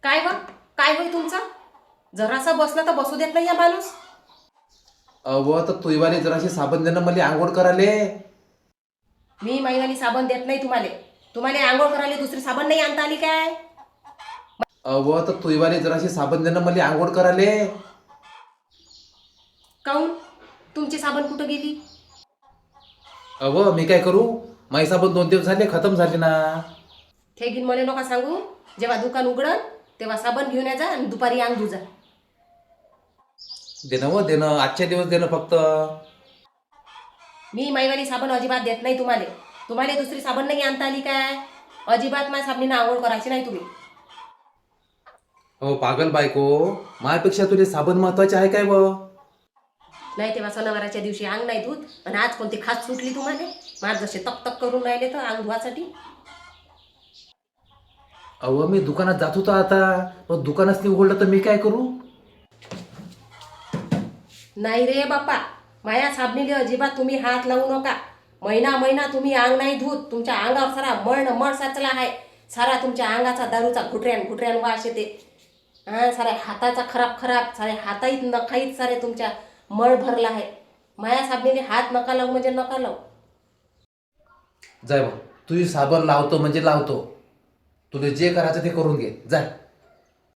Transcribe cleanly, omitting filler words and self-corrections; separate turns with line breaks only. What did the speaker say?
काय व काय होय तुमचं? जरासा बसला तर बसू देत नाही या माणूस.
अव तर तुईवाले जराशी साबण देणं मला आंघोळ कराले.
मी माईवाली साबण देत नाही तुम्हाला. तुम्हाला आंघोळ करायला दुसरी साबण नाही आणता आली काय?
अव तर तुईवाले जराशी साबण देणं मला आंघोळ कराले.
काऊन? तुमची साबण कुठं गेली?
अव मी काय करू, माई साबण 2 दिवस झाले खतम झाले ना.
ठेगीन मला नका सांगू. जेव्हा दुकान उघडन तेव्हा साबण घेऊन यायचा आणि दुपारी अंग धुजा.
देणं व देणं, आजच्या दिवस देणं फक्त.
मी माईवाली साबण अजिबात देत नाही तुम्हाला. तुम्हाला दुसरी साबण नाही आणता आली काय? अजिबात माझ्या साबणीनं आंघोळ करायची नाही तुम्ही.
हो पागल बायको, माझ्यापेक्षा तुला साबण महत्वाचे आहे काय व?
नाही तेव्हा सणवाराच्या दिवशी अंग नाही धुत आणि आज कोणती खास सुटली तुम्हाला? माझ जसे तक तक करून राहिले तर अंग धुवासाठी.
अव मी दुकानात जात होतो आता, पण दुकानच नाही उघडलं तर मी काय करू?
नाही रे बापा, माया साबणीले अजिबात तुम्ही हात लावू नका. महिना महिना तुम्ही अंग नाही धुत. तुमच्या अंगावर सारा मळ न मळ साचला आहे. सारा तुमच्या अंगाचा दारूचा घुटऱ्यान वास येते. हा, साऱ्या हाताचा खराब सारे हाताईत नखाईत सारे तुमच्या मळ भरला आहे. माया साबणीले हात नका लावू म्हणजे नका लावू.
जाय बा, तुझी साबण लावतो म्हणजे लावतो. तुला जे करायचं ते करून घे, जाय.